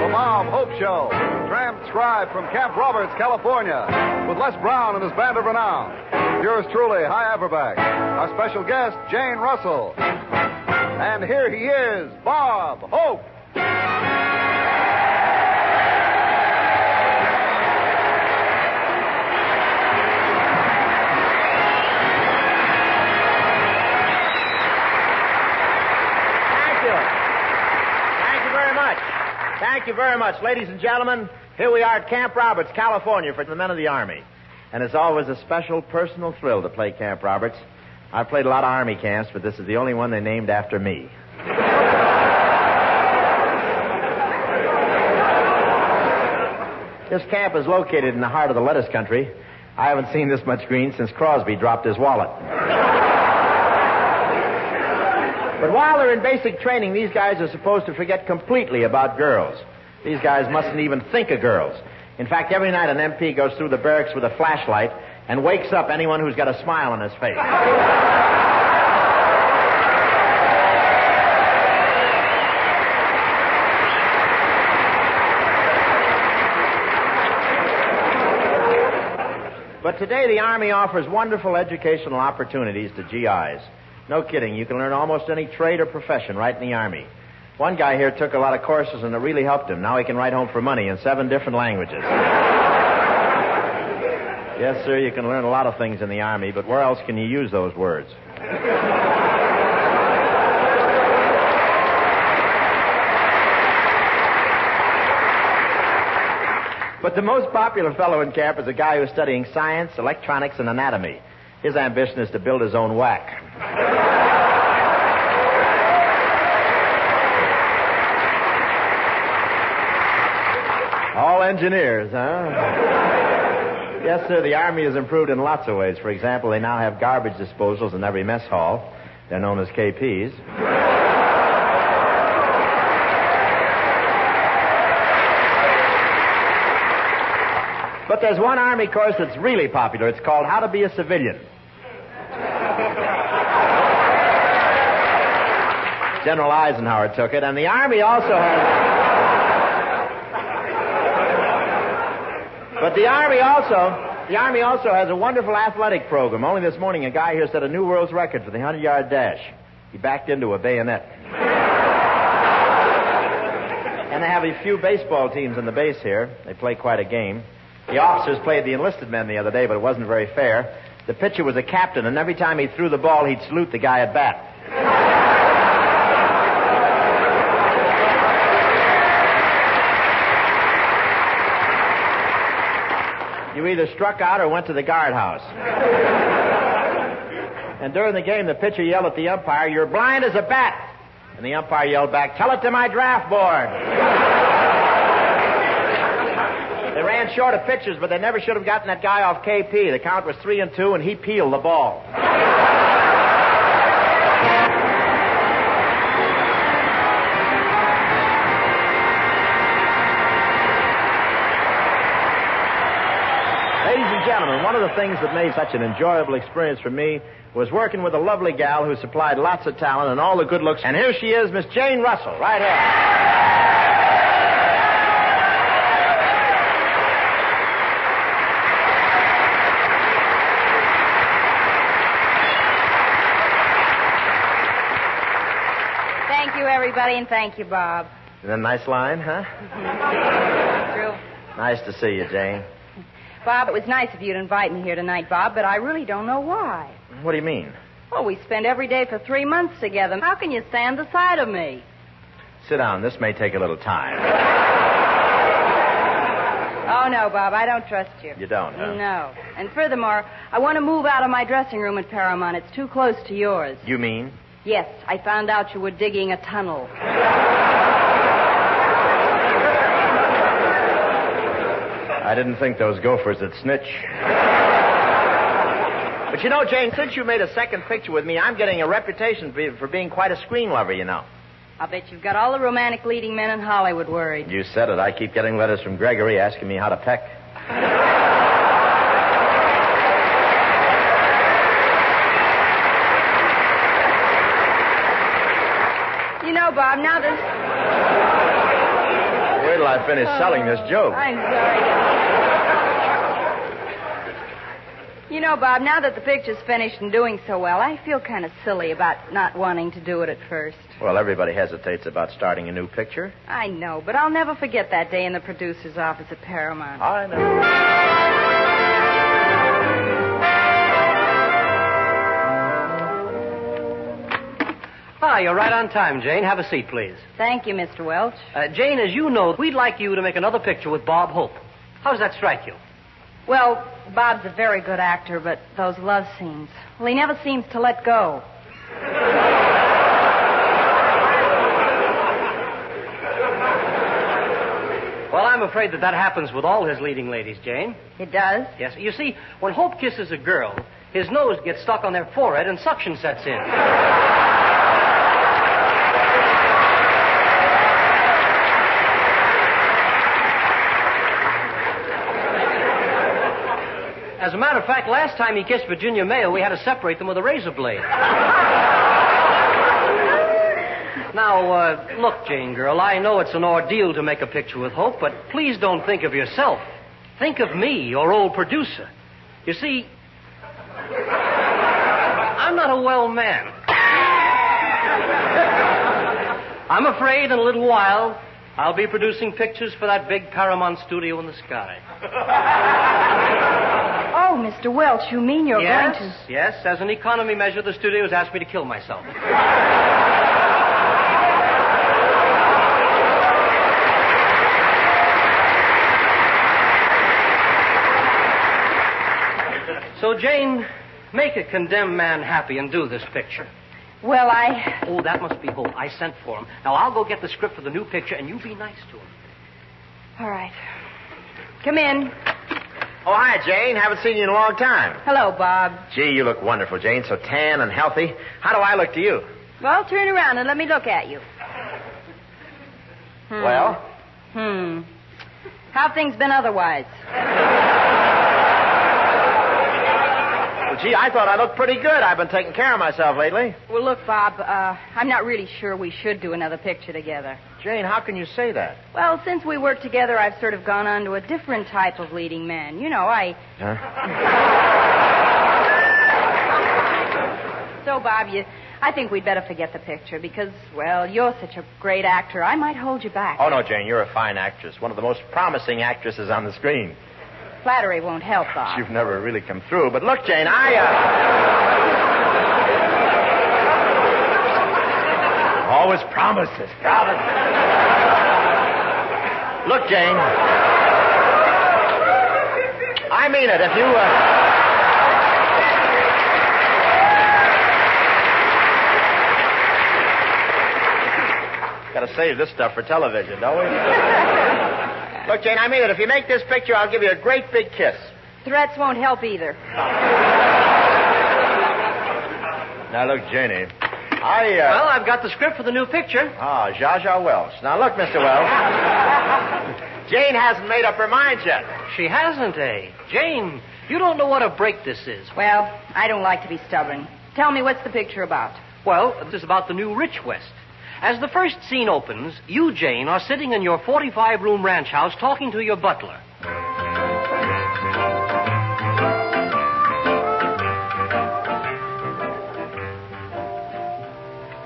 The Bob Hope Show, transcribed from Camp Roberts, California, with Les Brown and his band of renown. Yours truly, Hi Averback. Our special guest, Jane Russell. And here he is, Bob Hope. Thank you very much, ladies and gentlemen. Here we are at Camp Roberts, California, for the men of the Army. And it's always a special personal thrill to play Camp Roberts. I've played a lot of Army camps, but this is the only one they named after me. This camp is located in the heart of the lettuce country. I haven't seen this much green since Crosby dropped his wallet. But while they're in basic training, these guys are supposed to forget completely about girls. These guys mustn't even think of girls. In fact, every night an MP goes through the barracks with a flashlight and wakes up anyone who's got a smile on his face. But today the Army offers wonderful educational opportunities to GIs. No kidding. You can learn almost any trade or profession right in the Army. One guy here took a lot of courses, and it really helped him. Now he can write home for money in 7 different languages. Yes, sir, you can learn a lot of things in the Army, but where else can you use those words? But the most popular fellow in camp is a guy who's studying science, electronics, and anatomy. His ambition is to build his own whack. All engineers, huh? Yes, sir, the Army has improved in lots of ways. For example, they now have garbage disposals in every mess hall. They're known as KPs. But there's one Army course that's really popular. It's called How to Be a Civilian. General Eisenhower took it, and the Army also has... But the Army also has a wonderful athletic program. Only this morning, a guy here set a new world's record for the 100-yard dash. He backed into a bayonet. And they have a few baseball teams in the base here. They play quite a game. The officers played the enlisted men the other day, but it wasn't very fair. The pitcher was a captain, and every time he threw the ball, he'd salute the guy at bat. You either struck out or went to the guardhouse. And during the game, the pitcher yelled at the umpire, "You're blind as a bat." And the umpire yelled back, "Tell it to my draft board." They ran short of pitchers, but they never should have gotten that guy off KP. The count was 3-2, and he peeled the ball. Ladies and gentlemen, one of the things that made such an enjoyable experience for me was working with a lovely gal who supplied lots of talent and all the good looks. And here she is, Miss Jane Russell, right here. Thank you, everybody, and thank you, Bob. Isn't that a nice line, huh? True. Nice to see you, Jane. Bob, it was nice of you to invite me here tonight, Bob, but I really don't know why. What do you mean? Well, we spent every day for 3 months together. How can you stand the sight of me? Sit down. This may take a little time. Oh, no, Bob, I don't trust you. You don't, huh? No. And furthermore, I want to move out of my dressing room at Paramount. It's too close to yours. You mean? Yes, I found out you were digging a tunnel. I didn't think those gophers would snitch. But you know, Jane, since you made a second picture with me, I'm getting a reputation for being quite a screen lover, you know. I'll bet you've got all the romantic leading men in Hollywood worried. You said it. I keep getting letters from Gregory asking me how to peck. Bob, now that... Wait till I finish selling this joke. I'm sorry. You know, Bob, now that the picture's finished and doing so well, I feel kind of silly about not wanting to do it at first. Well, everybody hesitates about starting a new picture. I know, but I'll never forget that day in the producer's office at Paramount. I know. Ah, you're right on time, Jane. Have a seat, please. Thank you, Mr. Welch. Jane, as you know, we'd like you to make another picture with Bob Hope. How does that strike you? Well, Bob's a very good actor, but those love scenes, well, he never seems to let go. Well, I'm afraid that happens with all his leading ladies, Jane. It does? Yes. You see, when Hope kisses a girl, his nose gets stuck on their forehead and suction sets in. As a matter of fact, last time he kissed Virginia Mayo, we had to separate them with a razor blade. Now, look, Jane girl, I know it's an ordeal to make a picture with Hope, but please don't think of yourself. Think of me, your old producer. You see, I'm not a well man. I'm afraid in a little while I'll be producing pictures for that big Paramount studio in the sky. Oh, Mr. Welch, you mean you're going to... Yes, as an economy measure, the studio's asked me to kill myself. So, Jane, make a condemned man happy and do this picture. Well, Oh, that must be Hope. I sent for him. Now, I'll go get the script for the new picture, and you be nice to him. All right. Come in. Oh, hi, Jane. Haven't seen you in a long time. Hello, Bob. Gee, you look wonderful, Jane. So tan and healthy. How do I look to you? Well, turn around and let me look at you. Well? How've things been otherwise? Well, gee, I thought I looked pretty good. I've been taking care of myself lately. Well, look, Bob, I'm not really sure we should do another picture together. Jane, how can you say that? Well, since we work together, I've sort of gone on to a different type of leading man. You know, Huh? So, Bob, I think we'd better forget the picture because, well, you're such a great actor. I might hold you back. Oh, no, Jane, you're a fine actress. One of the most promising actresses on the screen. Flattery won't help, Bob. You've never really come through. But look, Jane, always promises. Look, Jane. I mean it. If you, Gotta save this stuff for television, don't we? Look, Jane, I mean it. If you make this picture, I'll give you a great big kiss. Threats won't help either. Now, look, Janie, Well, I've got the script for the new picture. Ah, Zsa Zsa Welch. Now, look, Mr. Welch. Jane hasn't made up her mind yet. She hasn't, eh? Jane, you don't know what a break this is. Well, I don't like to be stubborn. Tell me, what's the picture about? Well, this is about the new Rich West. As the first scene opens, you, Jane, are sitting in your 45-room ranch house talking to your butler.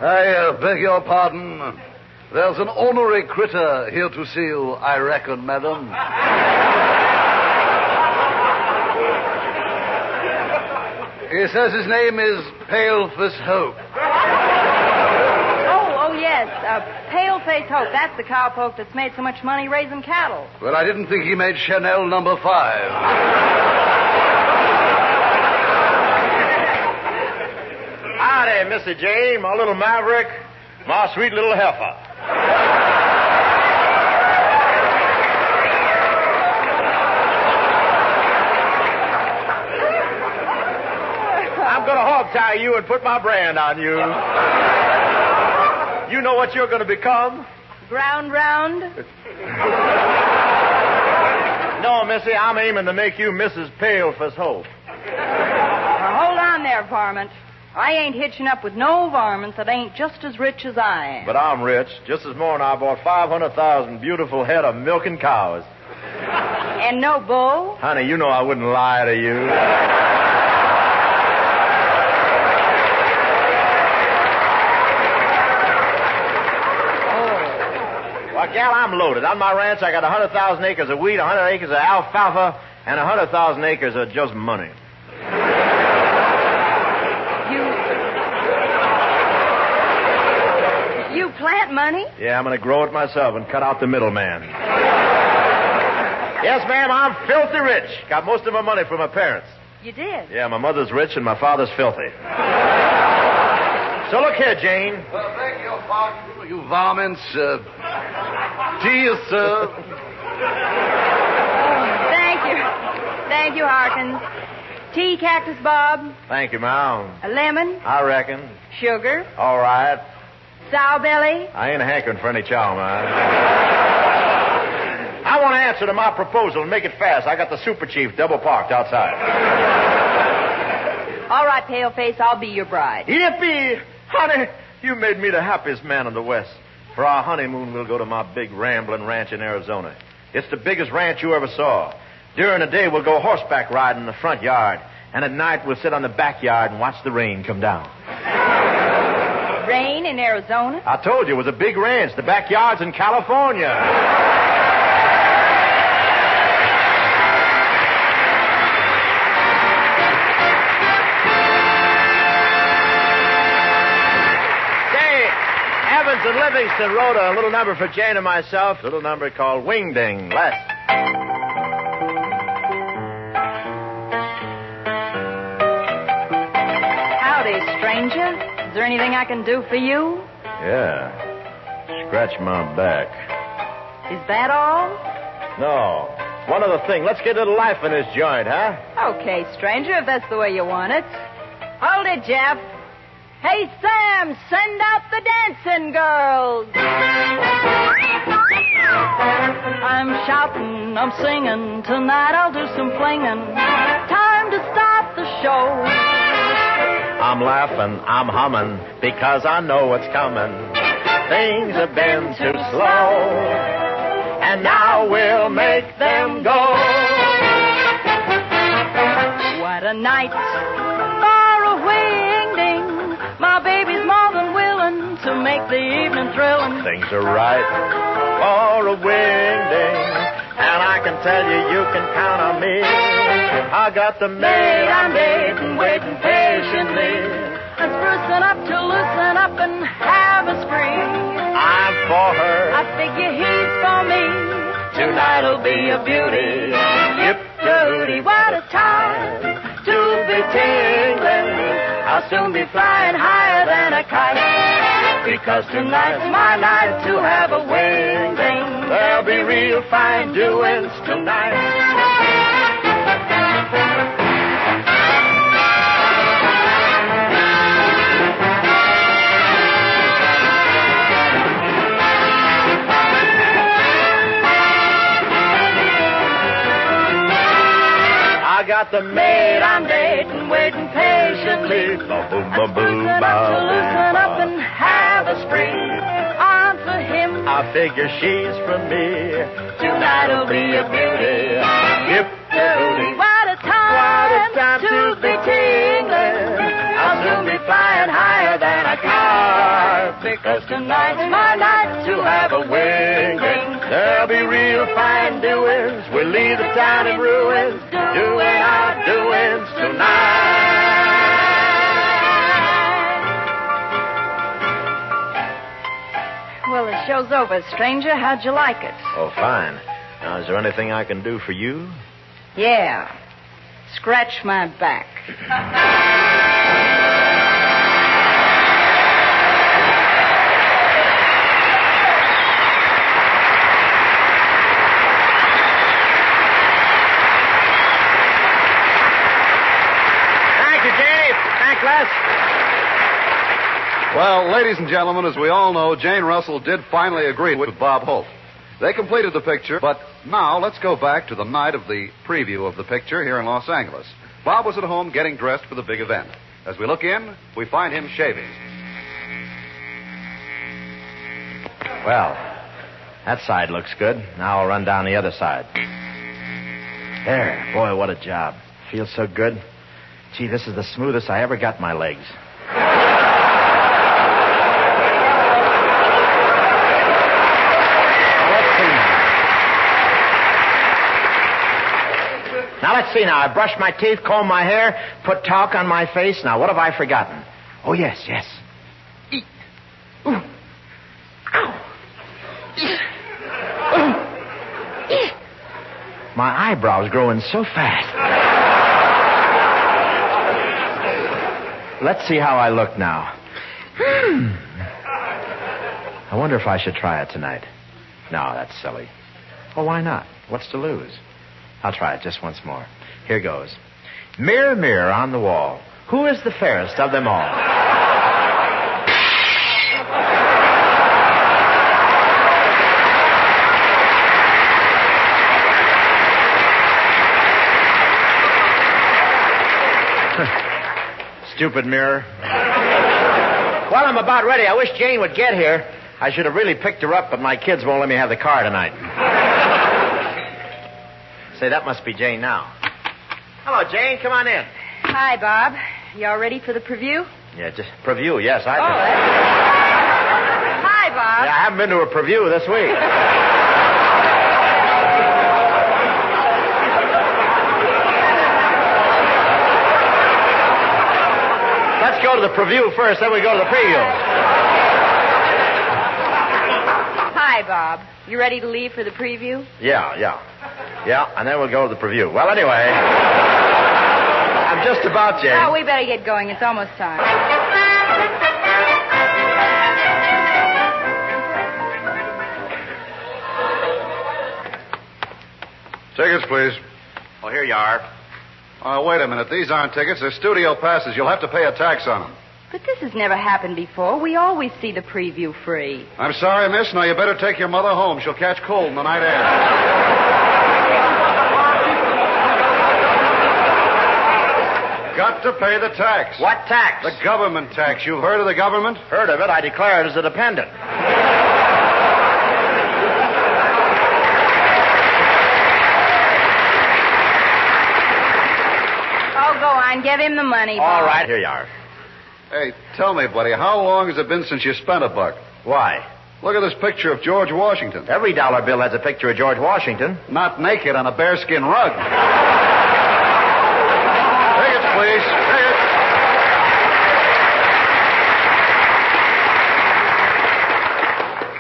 I beg your pardon. There's an ornery critter here to see you, I reckon, madam. He says his name is Paleface Hope. Oh, yes. Paleface Hope. That's the cowpoke that's made so much money raising cattle. Well, I didn't think he made Chanel number 5. Howdy, Mr. J, my little maverick, my sweet little heifer. I'm going to hog-tie you and put my brand on you. You know what you're going to become? Ground round? No, Missy, I'm aiming to make you Mrs. Paleface Hope. Now, hold on there, varmint. I ain't hitching up with no varmint that ain't just as rich as I am. But I'm rich. Just this morning I bought 500,000 beautiful head of milking cows. And no bull? Honey, you know I wouldn't lie to you. Well, gal, I'm loaded. On my ranch, I got 100,000 acres of wheat, 100 acres of alfalfa, and 100,000 acres of just money. You plant money? Yeah, I'm going to grow it myself and cut out the middleman. Yes, ma'am, I'm filthy rich. Got most of my money from my parents. You did? Yeah, my mother's rich and my father's filthy. So look here, Jane. Well, thank you, Bob. You varmints. Tea is served. Thank you. Thank you, Harkins. Tea, Cactus Bob? Thank you, ma'am. A lemon? I reckon. Sugar? All right. Sow belly? I ain't hankering for any chow, man. I want to answer to my proposal and make it fast. I got the super chief double parked outside. All right, Paleface, I'll be your bride. Yippee! Honey, you made me the happiest man in the West. For our honeymoon, we'll go to my big rambling ranch in Arizona. It's the biggest ranch you ever saw. During the day, we'll go horseback riding in the front yard. And at night, we'll sit on the backyard and watch the rain come down. Rain in Arizona? I told you, it was a big ranch. The backyard's in California. Evans and Livingston wrote a little number for Jane and myself, a little number called Wing Ding. Howdy, stranger. Is there anything I can do for you? Yeah. Scratch my back. Is that all? No. One other thing. Let's get a little life in this joint, huh? Okay, stranger, if that's the way you want it. Hold it, Jeff. Hey, Sam, send out the dancing girls. I'm shouting, I'm singing. Tonight I'll do some flinging. Time to start the show. I'm laughing, I'm humming, because I know what's coming. Things have been too slow, and now we'll make them go. What a night for a wing-ding. My baby's more than willing to make the evening thrilling. Things are right for a wing-ding, and I can tell you, you can count on me. I got the maid I'm dating, waiting patiently. I'm sprucing up to loosen up and have a spree. I'm for her. I figure he's for me. Tonight'll be a beauty. Yip-de-hooty, what a time to be tingling. I'll soon be flying higher than a kite. Because tonight's my night to have a wing-ding. There'll be real fine doings tonight. I got the maid I'm dating, waiting patiently. I'm sprucing up to loosen up and have a spree. On for him. I figure she's for me. Tonight'll be a beauty. Yip-de-hooty. What a time to be tingling. I'll soon be flying higher than a car. Because tonight's my night to have a wing-ding. There'll be real fine doings. We'll leave the town in ruins. Doing our doings tonight. Well, the show's over, stranger. How'd you like it? Oh, fine. Now, is there anything I can do for you? Yeah. Scratch my back. Well, ladies and gentlemen, as we all know, Jane Russell did finally agree with Bob Hope. They completed the picture, but now let's go back to the night of the preview of the picture here in Los Angeles. Bob was at home getting dressed for the big event. As we look in, we find him shaving. Well, that side looks good. Now I'll run down the other side. There. Boy, what a job. Feels so good. Gee, this is the smoothest I ever got my legs. Let's see now. I brushed my teeth, combed my hair, put talc on my face. Now, what have I forgotten? Oh, yes. Eat. Ooh. Ow. My eyebrow's growing so fast. Let's see how I look now. I wonder if I should try it tonight. No, that's silly. Well, why not? What's to lose? I'll try it just once more. Here goes. Mirror, mirror on the wall, who is the fairest of them all? Stupid mirror. Well, I'm about ready. I wish Jane would get here. I should have really picked her up, but my kids won't let me have the car tonight. Say, that must be Jane now. Hello, Jane. Come on in. Hi, Bob. Y'all ready for the preview? Yeah, just preview. Yes, I think. Hi, Bob. Yeah, I haven't been to a preview this week. Let's go to the preview first, then we go to the preview. Hi, Bob. You ready to leave for the preview? Yeah, and then we'll go to the preview. Well, anyway, I'm just about, Jane. Oh, we better get going. It's almost time. Tickets, please. Oh, here you are. Wait a minute. These aren't tickets. They're studio passes. You'll have to pay a tax on them. But this has never happened before. We always see the preview free. I'm sorry, miss. Now, you better take your mother home. She'll catch cold in the night air. Got to pay the tax. What tax? The government tax. You've heard of the government? Heard of it. I declare it as a dependent. Oh, go on. Give him the money, Bob. All right, here you are. Hey, tell me, buddy, how long has it been since you spent $1? Why? Look at this picture of George Washington. Every dollar bill has a picture of George Washington. Not naked on a bearskin rug. Tickets, please. Tickets.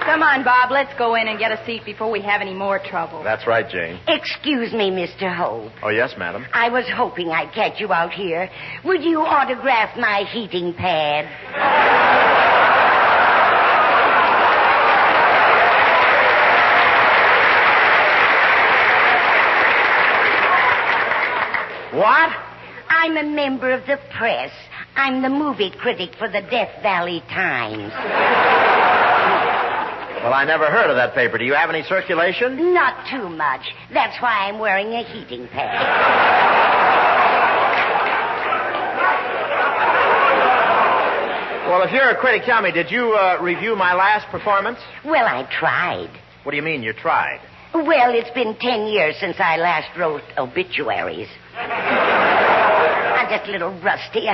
Come on, Bob. Let's go in and get a seat before we have any more trouble. That's right, Jane. Excuse me, Mr. Hope. Oh, yes, madam. I was hoping I'd catch you out here. Would you autograph my heating pad? What? I'm a member of the press. I'm the movie critic for the Death Valley Times. Well, I never heard of that paper. Do you have any circulation? Not too much. That's why I'm wearing a heating pad. Well, if you're a critic, tell me, did you review my last performance? Well, I tried. What do you mean, you tried? Well, it's been 10 years since I last wrote obituaries. I'm just a little rusty.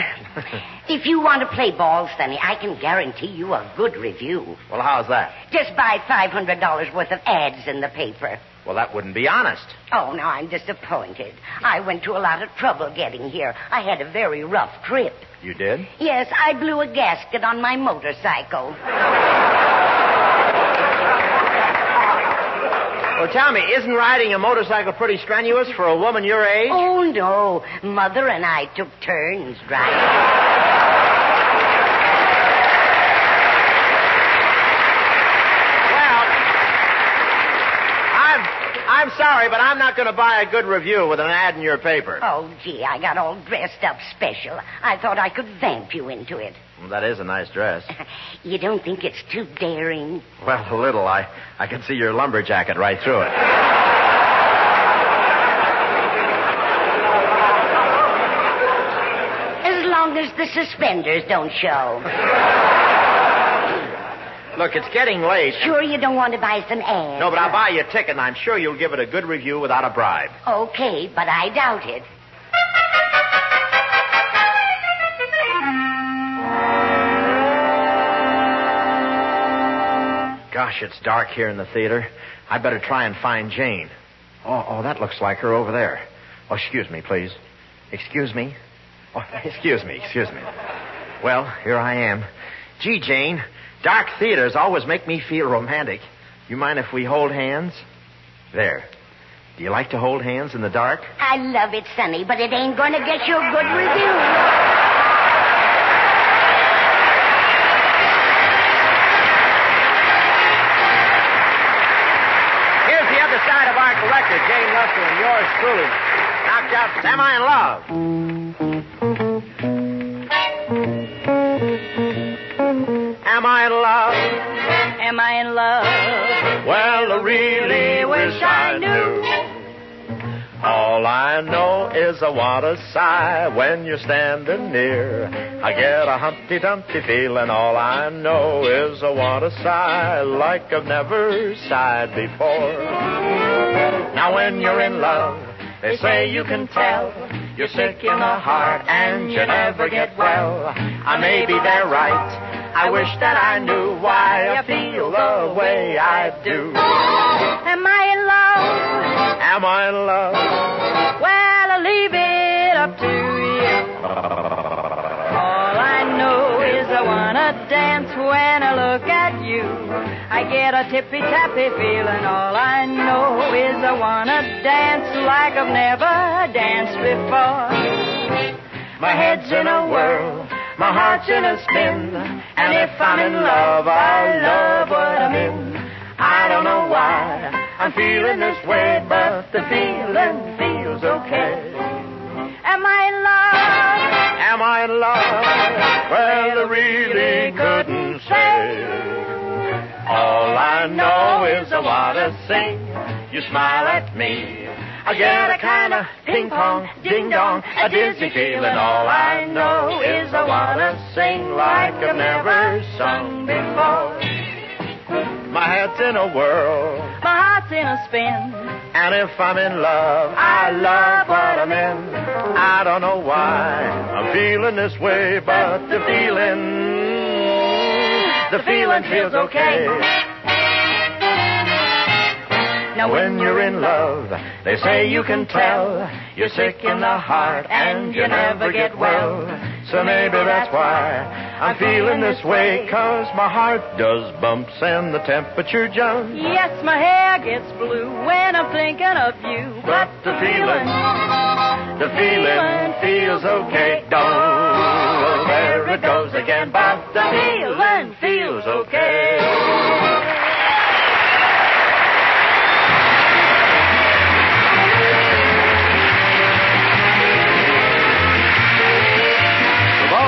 If you want to play ball, Sonny, I can guarantee you a good review. Well, how's that? Just buy $500 worth of ads in the paper. Well, that wouldn't be honest. Oh, no, I'm disappointed. I went to a lot of trouble getting here. I had a very rough trip. You did? Yes, I blew a gasket on my motorcycle. Well, tell me, isn't riding a motorcycle pretty strenuous for a woman your age? Oh, no. Mother and I took turns driving. I'm sorry, but I'm not going to buy a good review with an ad in your paper. Oh, gee, I got all dressed up special. I thought I could vamp you into it. Well, that is a nice dress. You don't think it's too daring? Well, a little. I can see your lumberjacket right through it. As long as the suspenders don't show. Look, it's getting late. Sure you don't want to buy some ads? No, but I'll buy you a ticket, and I'm sure you'll give it a good review without a bribe. Okay, but I doubt it. Gosh, it's dark here in the theater. I better try and find Jane. Oh, that looks like her over there. Oh, excuse me, please. Excuse me? Oh, excuse me. Well, here I am. Gee, Jane, dark theaters always make me feel romantic. You mind if we hold hands? There. Do you like to hold hands in the dark? I love it, Sonny, but it ain't going to get you a good review. Side of our collector, Jane Russell, and yours truly, knocked out Am I in Love? Am I in love? Am I in love? Well, I really wish I knew. All I know is I want to sigh when you're standing near. I get a Humpty Dumpty feeling. All I know is I want to sigh like I've never sighed before. Now when you're in love, they say you can tell you're sick in the heart and you never get well. Maybe they're right. I wish that I knew why I feel the way I do. Am I in love? Am I in love? Well, I'll leave it up to you. All I know is I want to dance when I look at you. I get a tippy-tappy feeling. All I know is I want to dance like I've never danced before. My head's in a whirl, my heart's in a spin, and if I'm in love, I love what I'm in. I don't know why I'm feeling this way, but the feeling feels okay. Am I in love? Am I in love? Well, I really couldn't say. All I know is I want to sing. You smile at me. I get a kind of ping-pong, ding-dong, a dizzy feeling. All I know is I want to sing like I've never sung before. My head's in a whirl, My heart's in a spin. and if I'm in love, I love what I'm in. I don't know why I'm feeling this way, but the feeling feels okay. Now when you're in love, they say you can tell you're sick in the heart and you never get well. So maybe that's why I'm feeling this way, 'cause my heart does bumps and the temperature jumps. Yes, my hair gets blue when I'm thinking of you. But the feeling feels okay. Don't, there it goes again, but the feeling feels okay.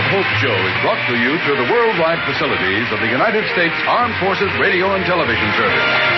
Hope Show is brought to you through the worldwide facilities of the United States Armed Forces Radio and Television Service.